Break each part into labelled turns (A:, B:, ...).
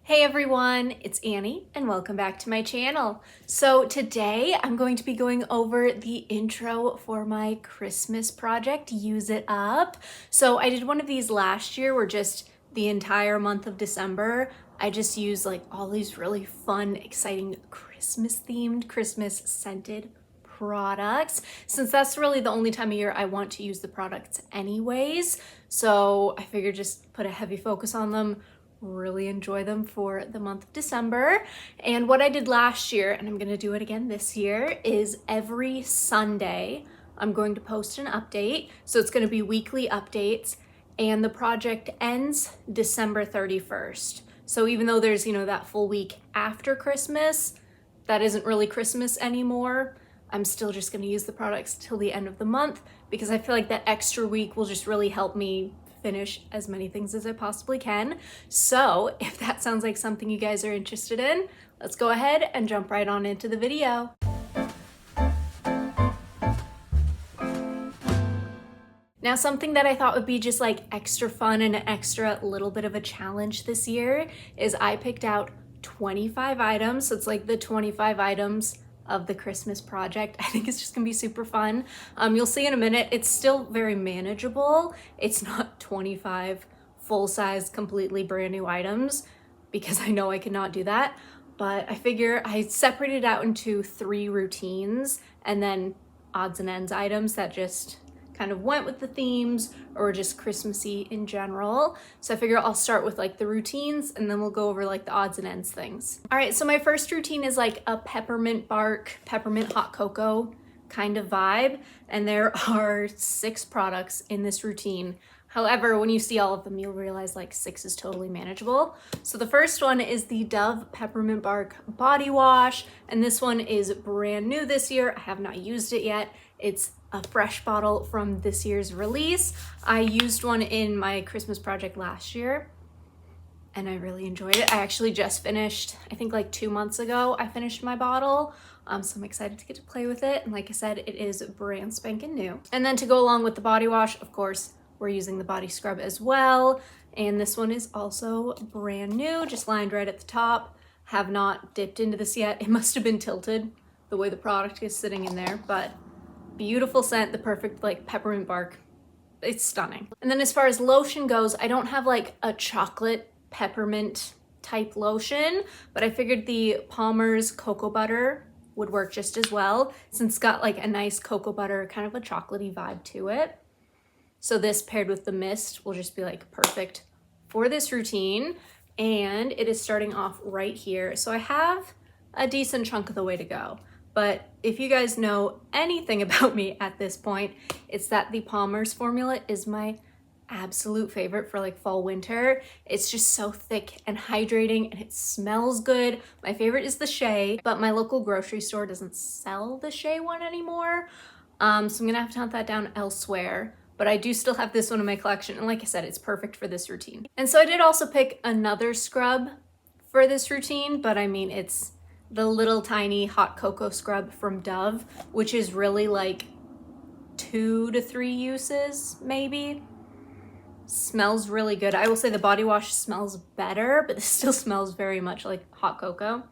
A: Hey everyone, it's Annie and welcome back to my channel. So today I'm going to be going over the intro for my Christmas project, Use It Up. So I did one of these last year where just the entire month of December, I just used like all these really fun, exciting Christmas themed, Christmas scented products, since that's really the only time of year I want to use the products anyways. So I figured just put a heavy focus on them, really enjoy them for the month of December. And what I did last year, and I'm gonna do it again this year, is every Sunday I'm going to post an update. So it's gonna be weekly updates, and the project ends December 31st. So even though there's, that full week after Christmas, that isn't really Christmas anymore. I'm still just gonna use the products till the end of the month because I feel like that extra week will just really help me finish as many things as I possibly can. So if that sounds like something you guys are interested in, let's go ahead and jump right on into the video. Now, something that I thought would be just like extra fun and an extra little bit of a challenge this year is I picked out 25 items. So it's like the 25 items of the Christmas project. I think it's just gonna be super fun. You'll see in a minute, it's still very manageable. It's not 25 full-size, completely brand new items because I know I cannot do that. But I figure I separated out into 3 routines and then odds and ends items that just kind of went with the themes or just Christmassy in general. So I figure I'll start with like the routines and then we'll go over like the odds and ends things. All right, so my first routine is like a peppermint bark, peppermint hot cocoa kind of vibe. And there are 6 products in this routine. However, when you see all of them, you'll realize like 6 is totally manageable. So the first one is the Dove Peppermint Bark Body Wash. And this one is brand new this year. I have not used it yet. It's a fresh bottle from this year's release. I used one in my Christmas project last year and I really enjoyed it. I actually just finished, I think like 2 months ago, I finished my bottle. So I'm excited to get to play with it. And like I said, it is brand spanking new. And then to go along with the body wash, of course, we're using the body scrub as well. And this one is also brand new, just lined right at the top. Have not dipped into this yet. It must have been tilted the way the product is sitting in there, but beautiful scent, the perfect like peppermint bark. It's stunning. And then as far as lotion goes, I don't have like a chocolate peppermint type lotion, but I figured the Palmer's cocoa butter would work just as well since it's got like a nice cocoa butter, kind of a chocolatey vibe to it. So this paired with the mist will just be like perfect for this routine. And it is starting off right here. So I have a decent chunk of the way to go. But if you guys know anything about me at this point, it's that the Palmer's formula is my absolute favorite for like fall winter. It's just so thick and hydrating and it smells good. My favorite is the Shea, but my local grocery store doesn't sell the Shea one anymore. So I'm gonna have to hunt that down elsewhere. But I do still have this one in my collection. And like I said, it's perfect for this routine. And so I did also pick another scrub for this routine, but I mean, it's the little tiny hot cocoa scrub from Dove, which is really like 2 to 3 uses, maybe. Smells really good. I will say the body wash smells better, but this still smells very much like hot cocoa.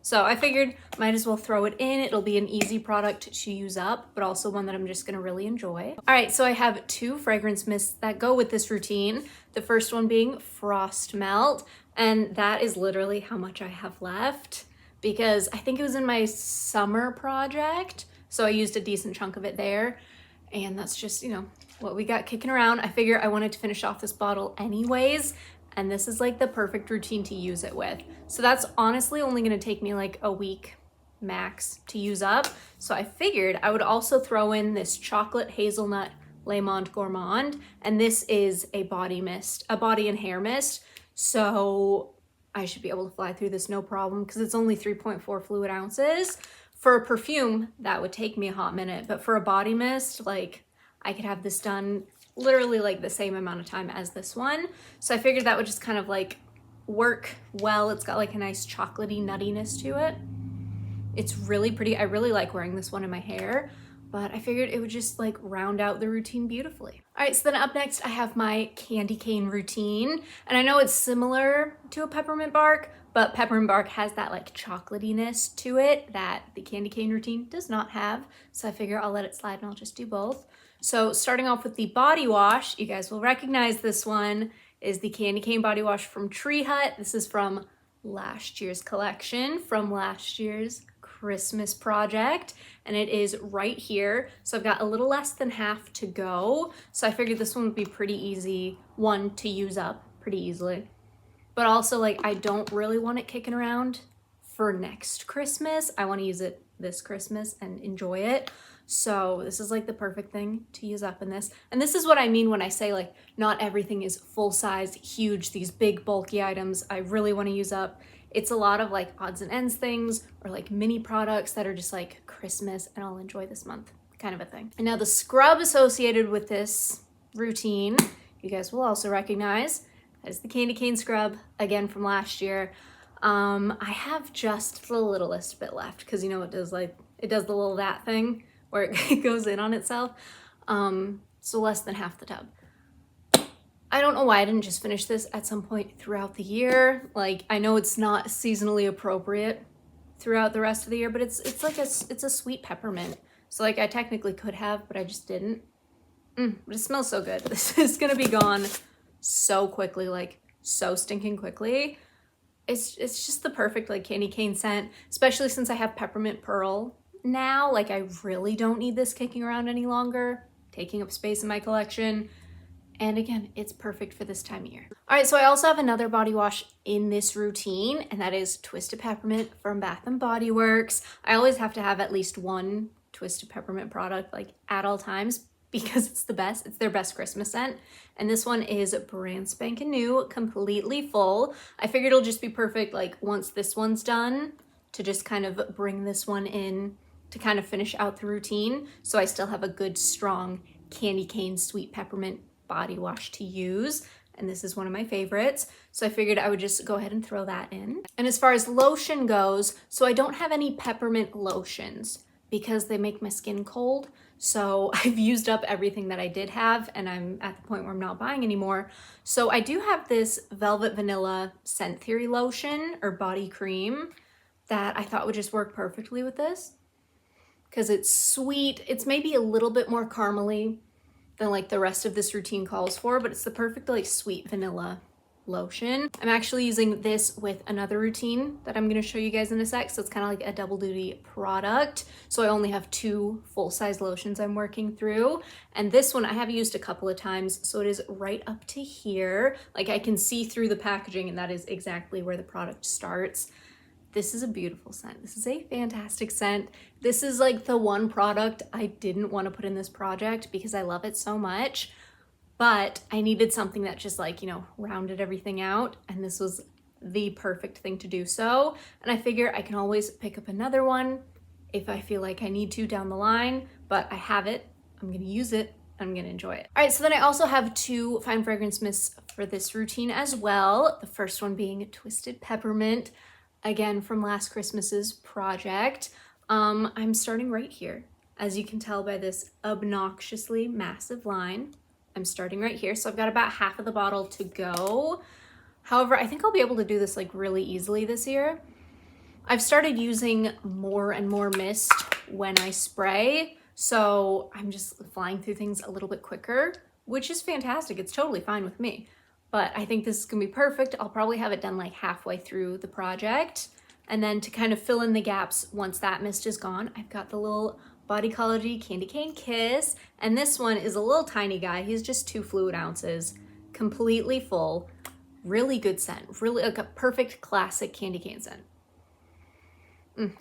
A: So I figured might as well throw it in. It'll be an easy product to use up, but also one that I'm just gonna really enjoy. All right, so I have 2 fragrance mists that go with this routine. The first one being Frost Melt, and that is literally how much I have left because I think it was in my summer project. So I used a decent chunk of it there. And that's just, what we got kicking around. I figure I wanted to finish off this bottle anyways. And this is like the perfect routine to use it with. So that's honestly only gonna take me like a week max to use up. So I figured I would also throw in this chocolate hazelnut Lemon Gourmand. And this is a body mist, a body and hair mist. So I should be able to fly through this no problem because it's only 3.4 fluid ounces. For a perfume, that would take me a hot minute. But for a body mist, like I could have this done literally like the same amount of time as this one. So I figured that would just kind of like work well. It's got like a nice chocolatey nuttiness to it. It's really pretty. I really like wearing this one in my hair. but I figured it would just like round out the routine beautifully. All right, so then up next I have my candy cane routine. And I know it's similar to a peppermint bark, but peppermint bark has that like chocolatiness to it that the candy cane routine does not have. So I figure I'll let it slide and I'll just do both. So starting off with the body wash, you guys will recognize this one, is the candy cane body wash from Tree Hut. This is from last year's collection, from last year's Christmas project, and it is right here. So I've got a little less than half to go. So I figured this one would be pretty easy, one to use up pretty easily. But also like I don't really want it kicking around for next Christmas. I want to use it this Christmas and enjoy it. So this is like the perfect thing to use up in this. And this is what I mean when I say like not everything is full size, huge, these big bulky items I really want to use up. It's a lot of like odds and ends things or like mini products that are just like Christmas and I'll enjoy this month kind of a thing. And now the scrub associated with this routine, you guys will also recognize, that is the candy cane scrub, again from last year. I have just the littlest bit left because you know it does the little that thing where it goes in on itself. So less than half the tub. I don't know why I didn't just finish this at some point throughout the year. Like I know it's not seasonally appropriate throughout the rest of the year, but it's a sweet peppermint. So like I technically could have, but I just didn't. But it smells so good. This is gonna be gone so quickly, like so stinking quickly. It's just the perfect like candy cane scent, especially since I have peppermint pearl now. Like I really don't need this kicking around any longer, taking up space in my collection. And again, it's perfect for this time of year. All right, so I also have another body wash in this routine, and that is Twisted Peppermint from Bath & Body Works. I always have to have at least one Twisted Peppermint product like at all times because it's the best. It's their best Christmas scent. And this one is brand spanking new, completely full. I figured it'll just be perfect like once this one's done to just kind of bring this one in to kind of finish out the routine. So I still have a good strong candy cane sweet peppermint body wash to use, and this is one of my favorites, so I figured I would just go ahead and throw that in. And as far as lotion goes, so I don't have any peppermint lotions because they make my skin cold, so I've used up everything that I did have and I'm at the point where I'm not buying anymore. So I do have this Velvet Vanilla Scent Theory lotion or body cream that I thought would just work perfectly with this because it's sweet. It's maybe a little bit more caramely than like the rest of this routine calls for, but it's the perfect like sweet vanilla lotion. I'm actually using this with another routine that I'm gonna show you guys in a sec, so it's kind of like a double duty product. So I only have 2 full-size lotions I'm working through, and this one I have used a couple of times, so it is right up to here. Like I can see through the packaging and that is exactly where the product starts. This is a beautiful scent. This is a fantastic scent. This is like the one product I didn't want to put in this project because I love it so much, but I needed something that just like, you know, rounded everything out, and this was the perfect thing to do so. And I figure I can always pick up another one if I feel like I need to down the line, but I have it, I'm gonna use it, I'm gonna enjoy it. All right, so then I also have 2 fine fragrance mists for this routine as well. The first one being Twisted Peppermint, again from last Christmas's project. I'm starting right here. As you can tell by this obnoxiously massive line, I'm starting right here. So I've got about half of the bottle to go. However, I think I'll be able to do this like really easily this year. I've started using more and more mist when I spray, so I'm just flying through things a little bit quicker, which is fantastic. It's totally fine with me. But I think this is gonna be perfect. I'll probably have it done like halfway through the project. And then to kind of fill in the gaps once that mist is gone, I've got the little Bodycology Candy Cane Kiss. And this one is a little tiny guy. He's just 2 fluid ounces, completely full. Really good scent, really like a perfect classic candy cane scent.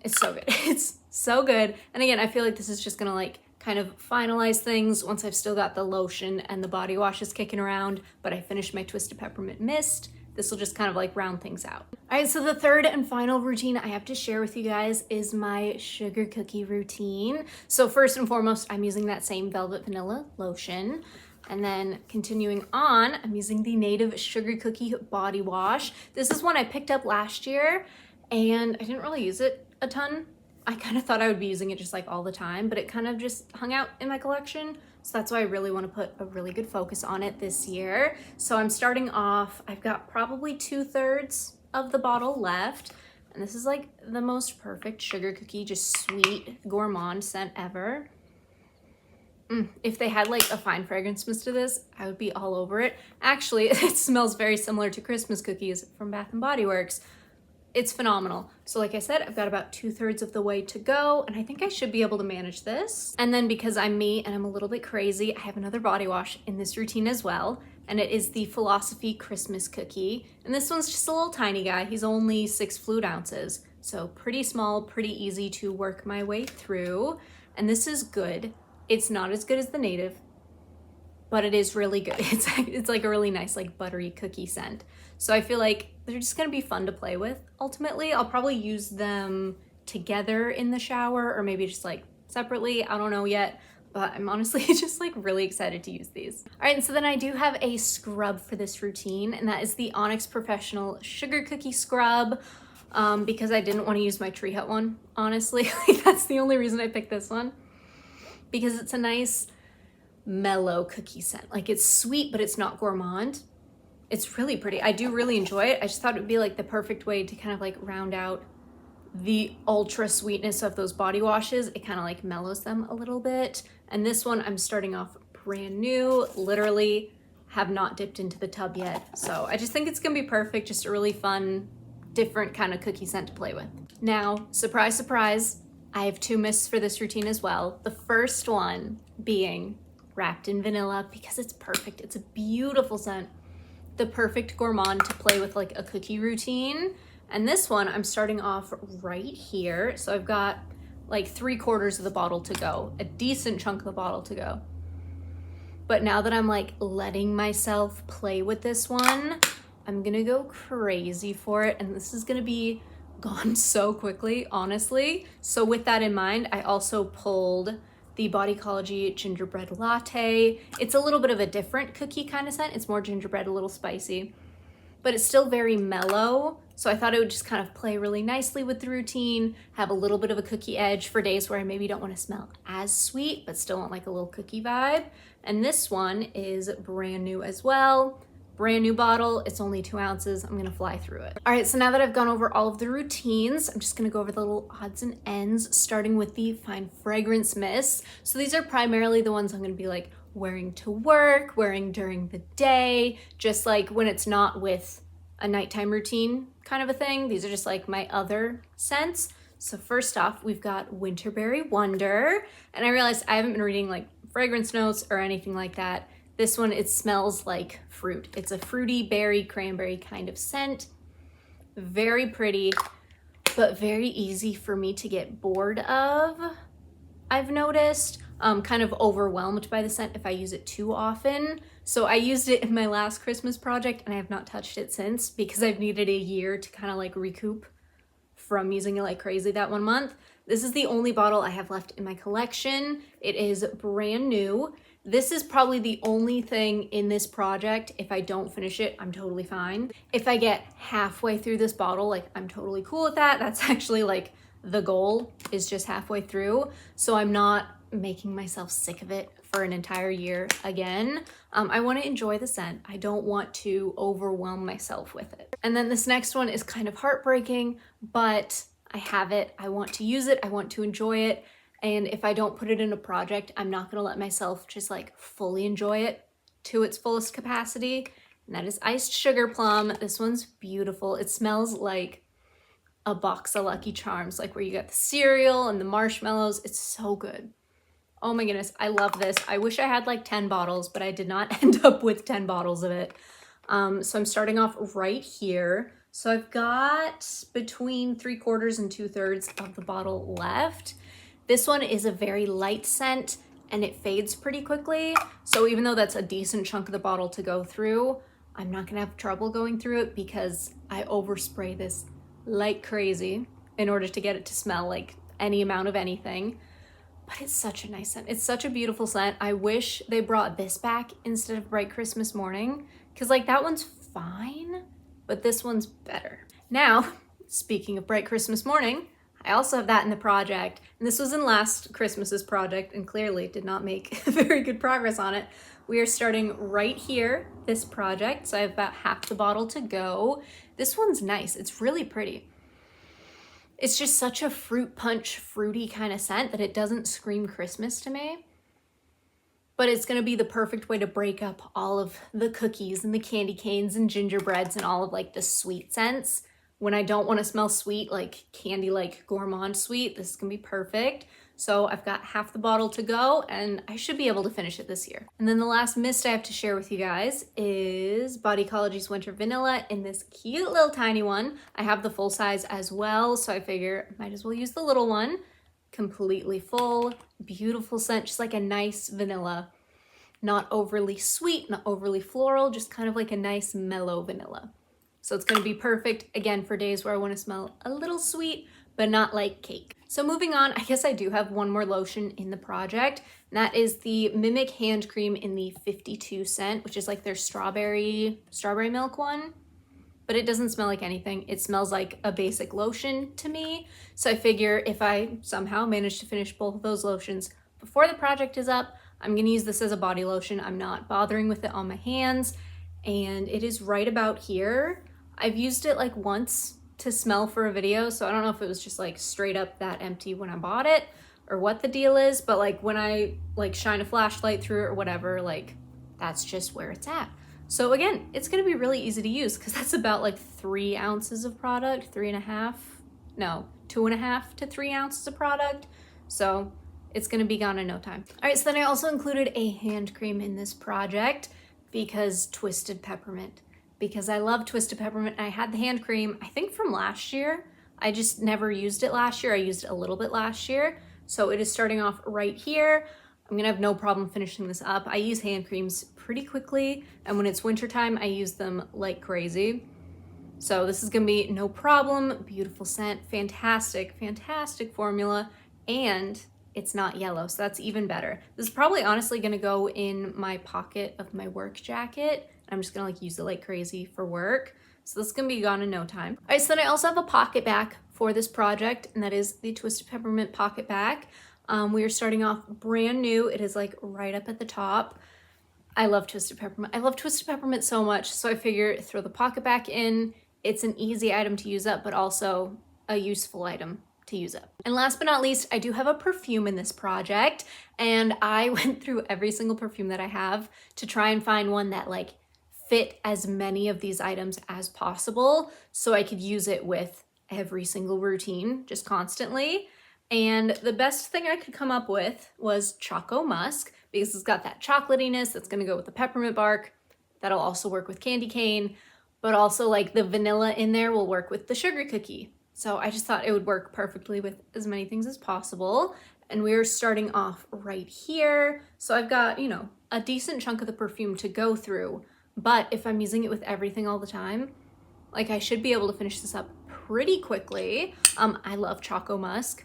A: It's so good, it's so good. And again, I feel like this is just gonna like kind of finalize things once I've still got the lotion and the body washes kicking around, but I finished my Twisted Peppermint Mist. This will just kind of like round things out. All right, so the third and final routine I have to share with you guys is my sugar cookie routine. So first and foremost, I'm using that same Velvet Vanilla lotion. And then continuing on, I'm using the Native Sugar Cookie Body Wash. This is one I picked up last year and I didn't really use it a ton. I kind of thought I would be using it just like all the time, but it kind of just hung out in my collection. So that's why I really want to put a really good focus on it this year. So I'm starting off, I've got probably 2/3 of the bottle left. And this is like the most perfect sugar cookie, just sweet gourmand scent ever. If they had like a fine fragrance mist to this, I would be all over it. Actually, it smells very similar to Christmas cookies from Bath & Body Works. It's phenomenal. So like I said, I've got about 2/3 of the way to go, and I think I should be able to manage this. And then because I'm me and I'm a little bit crazy, I have another body wash in this routine as well, and it is the Philosophy Christmas Cookie. And this one's just a little tiny guy. He's only 6 fluid ounces. So pretty small, pretty easy to work my way through. And this is good. It's not as good as the Native, but it is really good. It's like a really nice, like buttery cookie scent. So I feel like they're just gonna be fun to play with. Ultimately, I'll probably use them together in the shower or maybe just like separately. I don't know yet, but I'm honestly just like really excited to use these. All right, and so then I do have a scrub for this routine, and that is the Onyx Professional Sugar Cookie Scrub, because I didn't want to use my Tree Hut one, honestly. That's the only reason I picked this one, because it's a nice mellow cookie scent. Like it's sweet, but it's not gourmand. It's really pretty. I do really enjoy it. I just thought it would be like the perfect way to kind of like round out the ultra sweetness of those body washes. It kind of like mellows them a little bit. And this one I'm starting off brand new, literally have not dipped into the tub yet. So I just think it's gonna be perfect. Just a really fun, different kind of cookie scent to play with. Now, surprise, surprise, I have 2 mists for this routine as well. The first one being Wrapped in Vanilla, because it's perfect. It's a beautiful scent. The perfect gourmand to play with like a cookie routine. And this one I'm starting off right here. So I've got like 3/4 of the bottle to go, a decent chunk of the bottle to go. But now that I'm like letting myself play with this one, I'm gonna go crazy for it. And this is gonna be gone so quickly, honestly. So with that in mind, I also pulled the Bodycology Gingerbread Latte. It's a little bit of a different cookie kind of scent. It's more gingerbread, a little spicy, but it's still very mellow. So I thought it would just kind of play really nicely with the routine, have a little bit of a cookie edge for days where I maybe don't want to smell as sweet, but still want like a little cookie vibe. And this one is brand new as well. Brand new bottle, it's only 2 ounces. I'm gonna fly through it. All right, so now that I've gone over all of the routines, I'm just gonna go over the little odds and ends, starting with the Fine Fragrance Mists. So these are primarily the ones I'm gonna be like wearing to work, wearing during the day, just like when it's not with a nighttime routine kind of a thing. These are just like my other scents. So first off, we've got Winterberry Wonder. And I realized I haven't been reading like fragrance notes or anything like that. This one, it smells like fruit. It's a fruity berry cranberry kind of scent. Very pretty, but very easy for me to get bored of, I've noticed. Kind of overwhelmed by the scent if I use it too often. So I used it in my last Christmas project and I have not touched it since because I've needed a year to kind of like recoup from using it like crazy that one month. This is the only bottle I have left in my collection. It is brand new. This is probably the only thing in this project. If I don't finish it, I'm totally fine. If I get halfway through this bottle, like I'm totally cool with that. That's actually like the goal, is just halfway through. So I'm not making myself sick of it for an entire year again. I want to enjoy the scent. I don't want to overwhelm myself with it. And then this next one is kind of heartbreaking, but I have it. I want to use it. I want to enjoy it. And if I don't put it in a project, I'm not gonna let myself just like fully enjoy it to its fullest capacity. And that is Iced Sugar Plum. This one's beautiful. It smells like a box of Lucky Charms, like where you get the cereal and the marshmallows. It's so good. Oh my goodness, I love this. I wish I had like 10 bottles, but I did not end up with 10 bottles of it. So I'm starting off right here. So I've got between 3/4 and 2/3 of the bottle left. This one is a very light scent and it fades pretty quickly. So even though that's a decent chunk of the bottle to go through, I'm not gonna have trouble going through it because I overspray this like crazy in order to get it to smell like any amount of anything. But it's such a nice scent. It's such a beautiful scent. I wish they brought this back instead of Bright Christmas Morning, because like that one's fine, but this one's better. Now, speaking of Bright Christmas Morning, I also have that in the project. And this was in last Christmas's project and clearly did not make very good progress on it. We are starting right here, this project. So I have about half the bottle to go. This one's nice. It's really pretty. It's just such a fruit punch, fruity kind of scent that it doesn't scream Christmas to me. But it's gonna be the perfect way to break up all of the cookies and the candy canes and gingerbreads and all of like the sweet scents. When I don't wanna smell sweet, like candy, like gourmand sweet, this is gonna be perfect. So I've got half the bottle to go and I should be able to finish it this year. And then the last mist I have to share with you guys is Bodycology's Winter Vanilla in this cute little tiny one. I have the full size as well, so I figure I might as well use the little one. Completely full, beautiful scent, just like a nice vanilla. Not overly sweet, not overly floral, just kind of like a nice mellow vanilla. So it's gonna be perfect, again, for days where I wanna smell a little sweet, but not like cake. So moving on, I guess I do have one more lotion in the project, and that is the Mimic Hand Cream in the 52 scent, which is like their strawberry milk one. But it doesn't smell like anything. It smells like a basic lotion to me. So I figure if I somehow manage to finish both of those lotions before the project is up, I'm gonna use this as a body lotion. I'm not bothering with it on my hands, and it is right about here. I've used it like once to smell for a video, so I don't know if it was just like straight up that empty when I bought it or what the deal is, but like when I like shine a flashlight through it or whatever, like that's just where it's at. So again, it's gonna be really easy to use because that's about like 3 ounces of product, 2.5 to 3 ounces of product. So it's gonna be gone in no time. All right, so then I also included a hand cream in this project because Twisted Peppermint. Because I love Twisted Peppermint. I had the hand cream, I think from last year. I just never used it last year. I used it a little bit last year. So it is starting off right here. I'm gonna have no problem finishing this up. I use hand creams pretty quickly, and when it's wintertime, I use them like crazy. So this is gonna be no problem. Beautiful scent, fantastic, fantastic formula, and it's not yellow, so that's even better. This is probably honestly gonna go in my pocket of my work jacket. I'm just gonna like use it like crazy for work. So this is gonna be gone in no time. All right, so then I also have a pocket back for this project, and that is the Twisted Peppermint pocket back. We are starting off brand new. It is like right up at the top. I love Twisted Peppermint. I love Twisted Peppermint so much, so I figure throw the pocket back in. It's an easy item to use up, but also a useful item to use up. And last but not least, I do have a perfume in this project, and I went through every single perfume that I have to try and find one that like fit as many of these items as possible so I could use it with every single routine just constantly. And the best thing I could come up with was Choco Musk, because it's got that chocolatiness that's gonna go with the peppermint bark. That'll also work with candy cane, but also like the vanilla in there will work with the sugar cookie. So I just thought it would work perfectly with as many things as possible. And we are starting off right here. So I've got, you know, a decent chunk of the perfume to go through, but if I'm using it with everything all the time, like I should be able to finish this up pretty quickly. I love Choco Musk.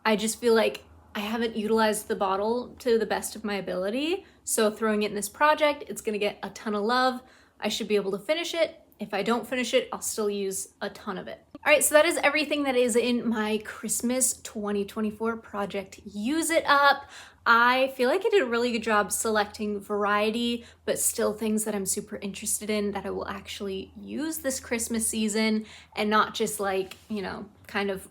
A: I just feel like I haven't utilized the bottle to the best of my ability. So throwing it in this project, it's gonna get a ton of love. I should be able to finish it. If I don't finish it, I'll still use a ton of it. All right, so that is everything that is in my Christmas 2024 project Use It Up. I feel like I did a really good job selecting variety, but still things that I'm super interested in that I will actually use this Christmas season and not just like, you know, kind of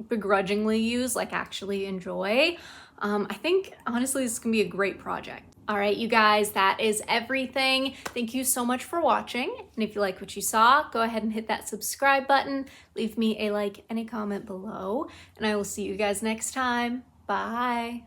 A: begrudgingly use, like actually enjoy. I think honestly this is gonna be a great project. All right, you guys, that is everything. Thank you so much for watching. And if you like what you saw, go ahead and hit that subscribe button, leave me a like and a comment below, and I will see you guys next time. Bye.